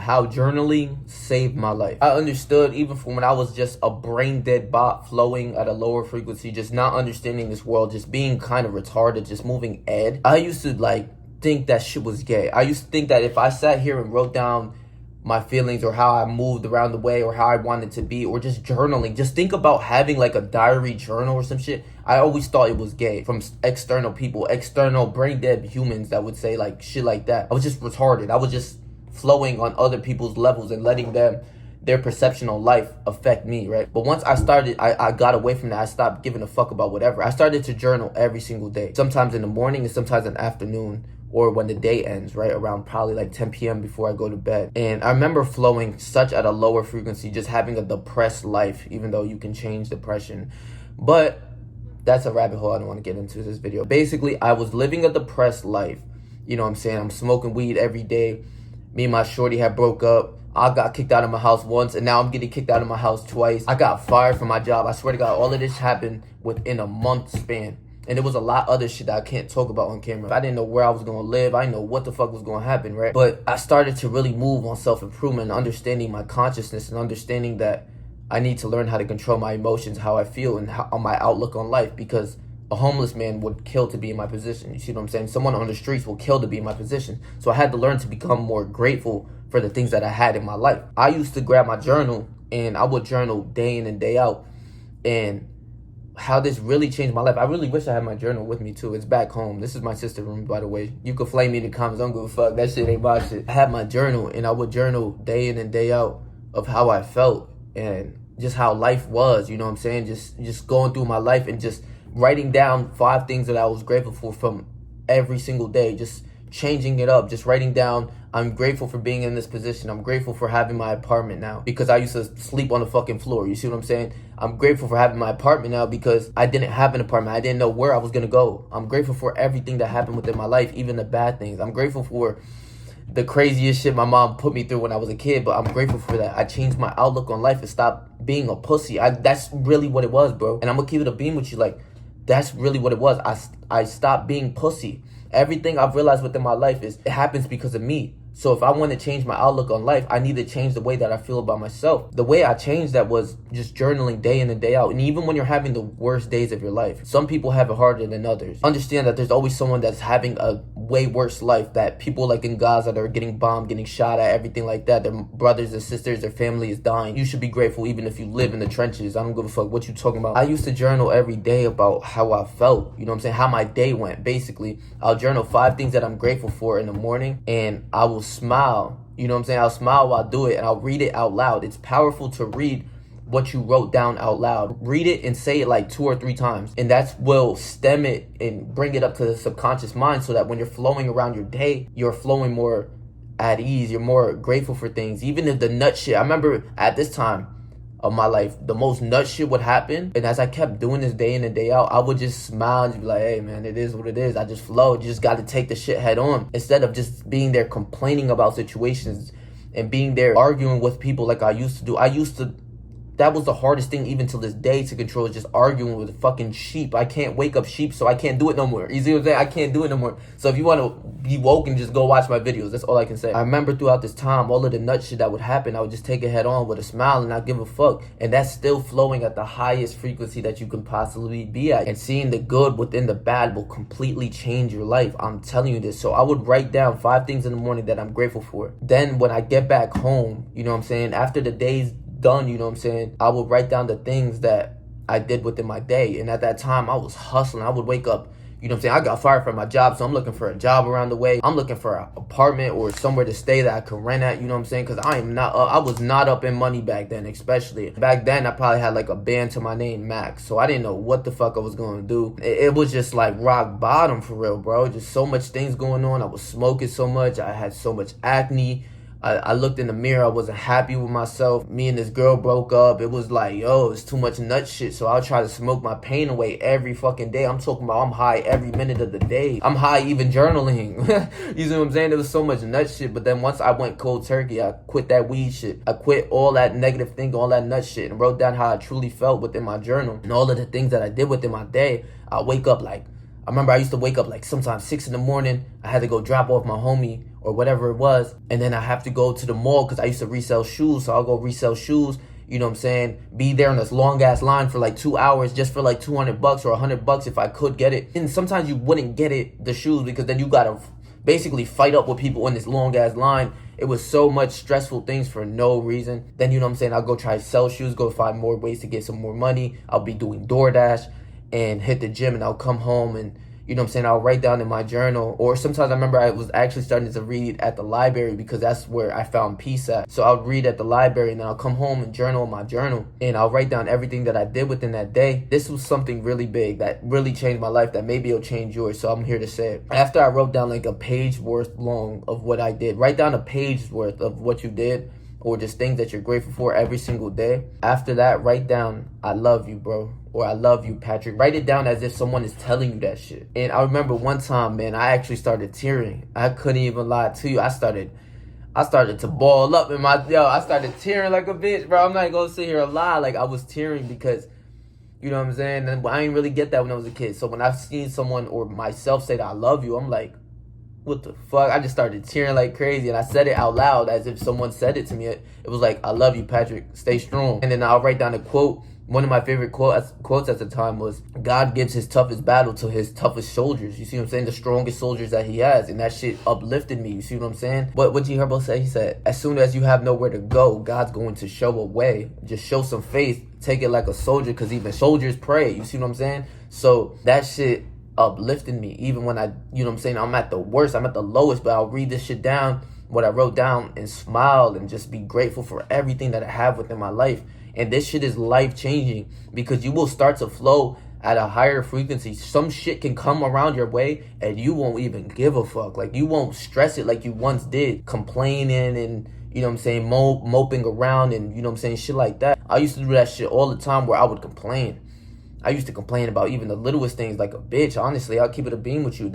how journaling saved my life. I understood even from when I was just a brain dead bot flowing at a lower frequency, just not understanding this world, just being kind of retarded, just moving ed. I used to like think that shit was gay. I used to think that if I sat here and wrote down my feelings or how I moved around the way or how I wanted to be or just journaling, just think about having like a diary journal or some shit. I always thought it was gay from external people, external brain dead humans that would say like shit like that. I was just retarded. I was just flowing on other people's levels and letting them, their perception on life affect me, right? But once I got away from that. I stopped giving a fuck about whatever. I started to journal every single day, sometimes in the morning and sometimes in the afternoon, or when the day ends, right around probably like 10 p.m. before I go to bed. And I remember flowing such at a lower frequency, just having a depressed life, even though you can change depression. But that's a rabbit hole I don't want to get into this video. Basically, I was living a depressed life. You know what I'm saying? I'm smoking weed every day. Me and my shorty had broke up. I got kicked out of my house once, and now I'm getting kicked out of my house twice. I got fired from my job. I swear to God, all of this happened within a month span. And there was a lot of other shit that I can't talk about on camera. I didn't know where I was going to live. I didn't know what the fuck was going to happen, right? But I started to really move on self-improvement, understanding my consciousness and understanding that I need to learn how to control my emotions, how I feel, and how, on my outlook on life. Because a homeless man would kill to be in my position. You see what I'm saying? Someone on the streets will kill to be in my position. So I had to learn to become more grateful for the things that I had in my life. I used to grab my journal and I would journal day in and day out. And how this really changed my life. I really wish I had my journal with me too. It's back home. This is my sister's room, by the way. You can flame me in the comments. Don't give a fuck. That shit ain't my shit. I had my journal and I would journal day in and day out of how I felt and just how life was. You know what I'm saying? Just going through my life and just writing down 5 things that I was grateful for from every single day. Just changing it up, just writing down, I'm grateful for being in this position. I'm grateful for having my apartment now because I used to sleep on the fucking floor. You see what I'm saying? I'm grateful for having my apartment now because I didn't have an apartment. I didn't know where I was going to go. I'm grateful for everything that happened within my life, even the bad things. I'm grateful for the craziest shit my mom put me through when I was a kid, but I'm grateful for that. I changed my outlook on life and stopped being a pussy. That's really what it was, bro. And I'm going to keep it a beam with you. Like, that's really what it was. I stopped being pussy. Everything I've realized within my life is it happens because of me. So if I want to change my outlook on life, I need to change the way that I feel about myself. The way I changed that was just journaling day in and day out. And even when you're having the worst days of your life, some people have it harder than others. Understand that there's always someone that's having a way worse life, that people like in Gaza that are getting bombed, getting shot at, everything like that. Their brothers and sisters, their family is dying. You should be grateful even if you live in the trenches. I don't give a fuck what you talking about. I used to journal every day about how I felt. You know what I'm saying? How my day went. Basically, I'll journal 5 things that I'm grateful for in the morning and I will smile. You know what I'm saying? I'll smile while I do it and I'll read it out loud. It's powerful to read what you wrote down out loud. Read it and say it like 2 or 3 times. And that will stem it and bring it up to the subconscious mind so that when you're flowing around your day, you're flowing more at ease. You're more grateful for things. Even if the nut shit, I remember at this time of my life, the most nut shit would happen. And as I kept doing this day in and day out, I would just smile and just be like, hey man, it is what it is. I just flow. You just got to take the shit head on instead of just being there complaining about situations and being there arguing with people like I used to do. That was the hardest thing even to this day to control, is just arguing with fucking sheep. I can't wake up sheep, so I can't do it no more. You see what I'm saying? I can't do it no more. So if you want to be woke and just go watch my videos, that's all I can say. I remember throughout this time, all of the nut shit that would happen, I would just take it head on with a smile and not give a fuck. And that's still flowing at the highest frequency that you can possibly be at. And seeing the good within the bad will completely change your life. I'm telling you this. So I would write down 5 things in the morning that I'm grateful for. Then when I get back home, you know what I'm saying, after the day's done, you know what I'm saying, I would write down the things that I did within my day. And at that time I was hustling. I would wake up, you know what I'm saying, I got fired from my job, so I'm looking for a job around the way. I'm looking for an apartment or somewhere to stay that I can rent at, you know what I'm saying, because I was not up in money back then. Especially back then I probably had like a band to my name, Max, so I didn't know what the fuck I was going to do. It was just like rock bottom for real, bro. Just so much things going on. I was smoking so much. I had so much acne. I looked in the mirror, I wasn't happy with myself. Me and this girl broke up. It was like, yo, it's too much nut shit. So I'll try to smoke my pain away every fucking day. I'm talking about I'm high every minute of the day. I'm high even journaling. You see what I'm saying? There was so much nut shit. But then once I went cold turkey, I quit that weed shit. I quit all that negative thinking, all that nut shit, and wrote down how I truly felt within my journal. And all of the things that I did within my day, I wake up like, I remember I used to wake up like sometimes 6 in the morning. I had to go drop off my homie or whatever it was. And then I have to go to the mall because I used to resell shoes. So I'll go resell shoes, you know what I'm saying? Be there in this long ass line for like 2 hours just for like $200 or $100 if I could get it. And sometimes you wouldn't get it, the shoes, because then you gotta basically fight up with people in this long ass line. It was so much stressful things for no reason. Then, you know what I'm saying, I'll go try to sell shoes, go find more ways to get some more money. I'll be doing DoorDash and hit the gym, and I'll come home and, you know what I'm saying, I'll write down in my journal. Or sometimes I remember I was actually starting to read at the library because that's where I found peace at. So I'll read at the library and then I'll come home and journal in my journal. And I'll write down everything that I did within that day. This was something really big that really changed my life, that maybe it'll change yours. So I'm here to say it. After I wrote down like a page worth long of what I did, write down a page worth of what you did, or just things that you're grateful for every single day. After that, write down, I love you, bro. Or I love you, Patrick. Write it down as if someone is telling you that shit. And I remember one time, man, I actually started tearing. I couldn't even lie to you. I started to ball up in I started tearing like a bitch, bro. I'm not gonna sit here and lie. Like, I was tearing because, you know what I'm saying? And I didn't really get that when I was a kid. So when I've seen someone or myself say that I love you, I'm like, what the fuck? I just started tearing like crazy, and I said it out loud as if someone said it to me. It was like, I love you, Patrick. Stay strong. And then I'll write down a quote. One of my favorite quotes at the time was, God gives his toughest battle to his toughest soldiers. You see what I'm saying? The strongest soldiers that he has. And that shit uplifted me. You see what I'm saying? What G Herbo say? He said, as soon as you have nowhere to go, God's going to show a way. Just show some faith. Take it like a soldier, because even soldiers pray. You see what I'm saying? So that shit uplifted me. Even when I, you know what I'm saying, I'm at the worst, I'm at the lowest, but I'll read this shit down, what I wrote down, and smile and just be grateful for everything that I have within my life. And this shit is life-changing, because you will start to flow at a higher frequency. Some shit can come around your way and you won't even give a fuck. Like, you won't stress it like you once did, complaining and, you know what I'm saying, moping around and, you know what I'm saying, shit like that. I used to do that shit all the time, where I would complain. I used to complain about even the littlest things like a bitch. Honestly, I'll keep it a beam with you.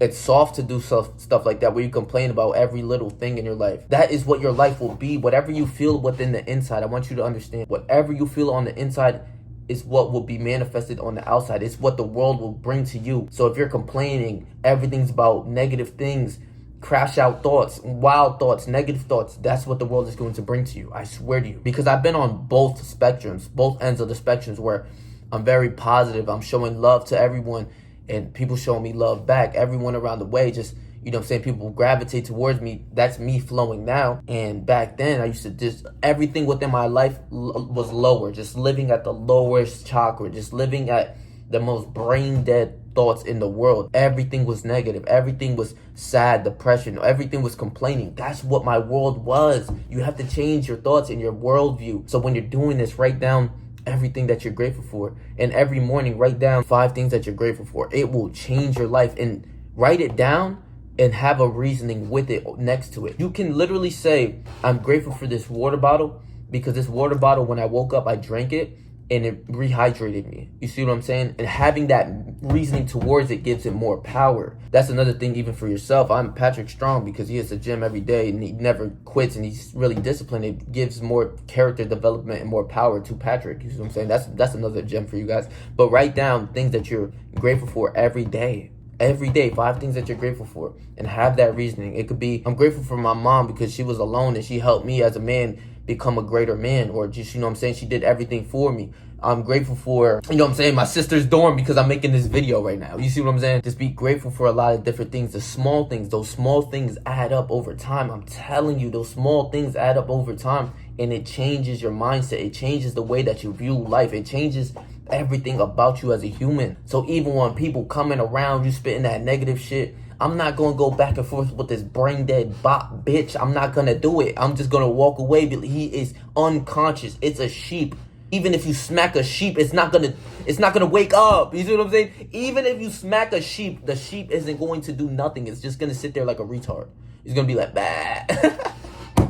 It's soft to do stuff like that, where you complain about every little thing in your life. That is what your life will be. Whatever you feel within the inside, I want you to understand, whatever you feel on the inside is what will be manifested on the outside. It's what the world will bring to you. So if you're complaining, everything's about negative things, crash out thoughts, wild thoughts, negative thoughts, that's what the world is going to bring to you. I swear to you. Because I've been on both spectrums, both ends of the spectrums, where I'm very positive. I'm showing love to everyone, and people showing me love back. Everyone around the way, just, you know what I'm saying, people gravitate towards me. That's me flowing now. And back then, I used to just, everything within my life was lower. Just living at the lowest chakra. Just living at the most brain dead thoughts in the world. Everything was negative. Everything was sad, depression. Everything was complaining. That's what my world was. You have to change your thoughts and your worldview. So when you're doing this, write down everything that you're grateful for. And every morning, write down 5 things that you're grateful for. It will change your life. And write it down and have a reasoning with it next to it. You can literally say, I'm grateful for this water bottle, because this water bottle, when I woke up, I drank it and it rehydrated me. You see what I'm saying? And having that reasoning towards it gives it more power. That's another thing even for yourself. I'm Patrick Strong because he hits the gym every day and he never quits and he's really disciplined. It gives more character development and more power to Patrick. You see what I'm saying? That's another gem for you guys. But write down things that you're grateful for every day. Every day, 5 things that you're grateful for, and have that reasoning. It could be, I'm grateful for my mom because she was alone and she helped me as a man become a greater man, or just, you know what I'm saying, she did everything for me. I'm grateful for, you know what I'm saying, my sister's dorm because I'm making this video right now. You see what I'm saying? Just be grateful for a lot of different things. The small things, those small things add up over time. I'm telling you, those small things add up over time, and it changes your mindset. It changes the way that you view life. It changes everything about you as a human. So even when people coming around you spitting that negative shit, I'm not gonna go back and forth with this brain dead bot bitch. I'm not gonna do it. I'm just gonna walk away. He is unconscious. It's a sheep. Even if you smack a sheep, it's not gonna wake up. You see what I'm saying? Even if you smack a sheep, the sheep isn't going to do nothing. It's just gonna sit there like a retard. It's gonna be like, bah.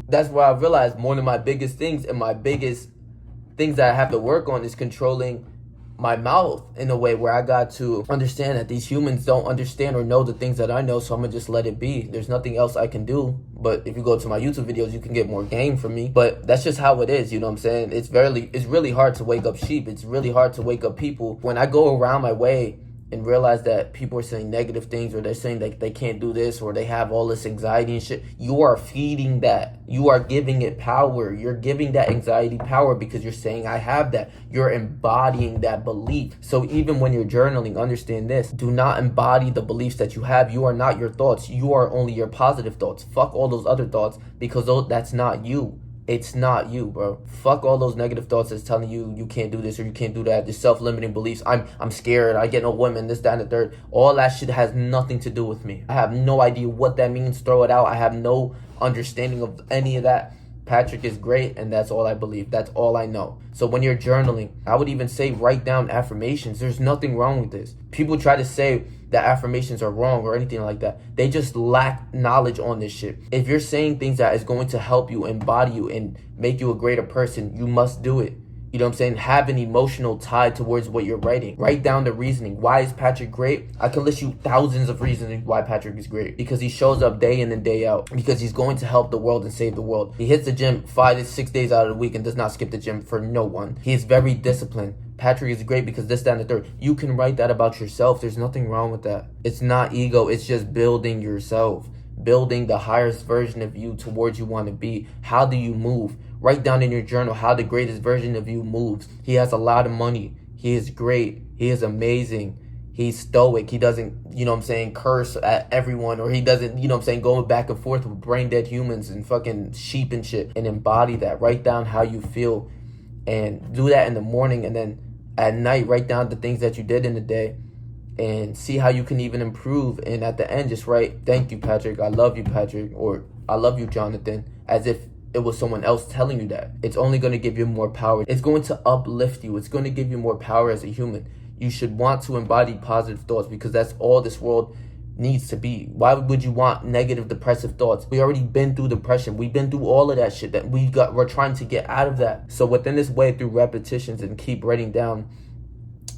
That's why I realized one of my biggest things and my biggest things that I have to work on is controlling my mouth in a way where I got to understand that these humans don't understand or know the things that I know, so I'm gonna just let it be. There's nothing else I can do. But if you go to my YouTube videos, you can get more game from me. But that's just how it is, you know what I'm saying? It's really hard to wake up sheep. It's really hard to wake up people. When I go around my way and realize that people are saying negative things, or they're saying that they can't do this, or they have all this anxiety and shit, you are feeding that. You are giving it power. You're giving that anxiety power because you're saying, I have that. You're embodying that belief. So even when you're journaling, understand this. Do not embody the beliefs that you have. You are not your thoughts. You are only your positive thoughts. Fuck all those other thoughts, because that's not you. It's not you, bro. Fuck all those negative thoughts that's telling you you can't do this or you can't do that. The self-limiting beliefs. I'm scared. I get no women. This, that, and the third. All that shit has nothing to do with me. I have no idea what that means. Throw it out. I have no understanding of any of that. Patrick is great, and that's all I believe. That's all I know. So when you're journaling, I would even say write down affirmations. There's nothing wrong with this. People try to say that affirmations are wrong or anything like that. They just lack knowledge on this shit. If you're saying things that is going to help you, embody you, and make you a greater person, you must do it. You know what I'm saying? Have an emotional tie towards what you're writing. Write down the reasoning. Why is Patrick great? I can list you thousands of reasons why Patrick is great. Because he shows up day in and day out. Because he's going to help the world and save the world. He hits the gym 5 to 6 days out of the week and does not skip the gym for no one. He is very disciplined. Patrick is great because this, that, and the third. You can write that about yourself. There's nothing wrong with that. It's not ego. It's just building yourself. Building the highest version of you towards you want to be. How do you move? Write down in your journal how the greatest version of you moves. He has a lot of money. He is great. He is amazing. He's stoic. He doesn't, you know what I'm saying, curse at everyone. Or he doesn't, you know what I'm saying, going back and forth with brain dead humans and fucking sheep and shit. And embody that. Write down how you feel. And do that in the morning. And then at night, write down the things that you did in the day. And see how you can even improve. And at the end, just write, thank you, Patrick. I love you, Patrick. Or I love you, Jonathan. As if it was someone else telling you that. It's only going to give you more power. It's going to uplift you. It's going to give you more power as a human. You should want to embody positive thoughts, because that's all this world needs to be. Why would you want negative, depressive thoughts? We already been through depression. We've been through all of that shit that we're trying to get out of that. So within this way, through repetitions and keep writing down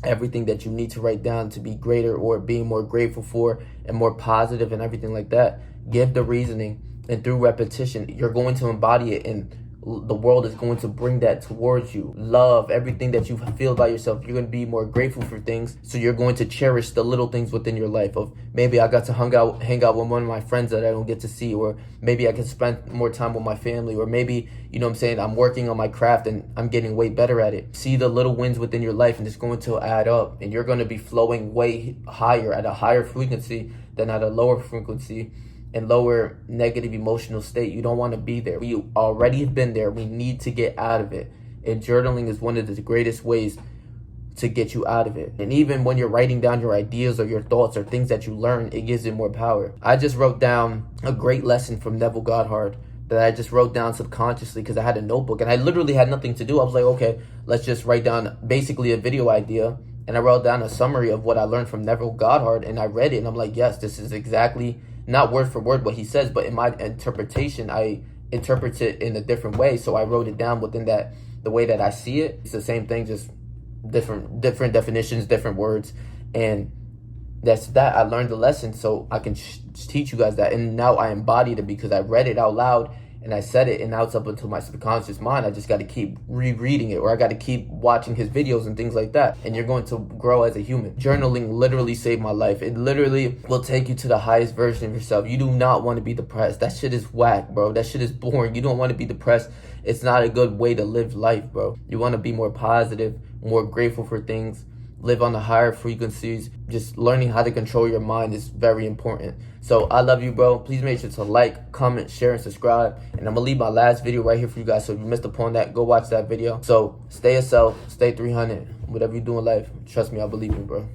everything that you need to write down to be greater, or being more grateful for and more positive and everything like that. Give the reasoning, and through repetition, you're going to embody it, and the world is going to bring that towards you. Love, everything that you feel about yourself. You're going to be more grateful for things. So you're going to cherish the little things within your life of, maybe I got to hang out with one of my friends that I don't get to see, or maybe I can spend more time with my family, or maybe, you know what I'm saying, I'm working on my craft and I'm getting way better at it. See the little wins within your life, and it's going to add up, and you're going to be flowing way higher at a higher frequency than at a lower frequency and lower negative emotional state. You don't want to be there. We already have been there. We need to get out of it. And journaling is one of the greatest ways to get you out of it. And even when you're writing down your ideas or your thoughts or things that you learn, it gives it more power. I just wrote down a great lesson from Neville Goddard that I just wrote down subconsciously because I had a notebook and I literally had nothing to do. I was like, okay, let's just write down basically a video idea. And I wrote down a summary of what I learned from Neville Goddard, and I read it and I'm like, yes, this is exactly, not word for word what he says, but in my interpretation, I interpret it in a different way. So I wrote it down within that, the way that I see it. It's the same thing, just different definitions, different words. And that's that. I learned the lesson so I can teach you guys that. And now I embodied it because I read it out loud and I said it, and now it's up into my subconscious mind. I just got to keep rereading it, or I got to keep watching his videos and things like that. And you're going to grow as a human. Journaling literally saved my life. It literally will take you to the highest version of yourself. You do not want to be depressed. That shit is whack, bro. That shit is boring. You don't want to be depressed. It's not a good way to live life, bro. You want to be more positive, more grateful for things, live on the higher frequencies. Just learning how to control your mind is very important. So I love you, bro. Please make sure to like, comment, share, and subscribe. And I'm gonna leave my last video right here for you guys. So if you missed upon that, go watch that video. So stay yourself, stay 300. Whatever you do in life, trust me, I believe in you, bro.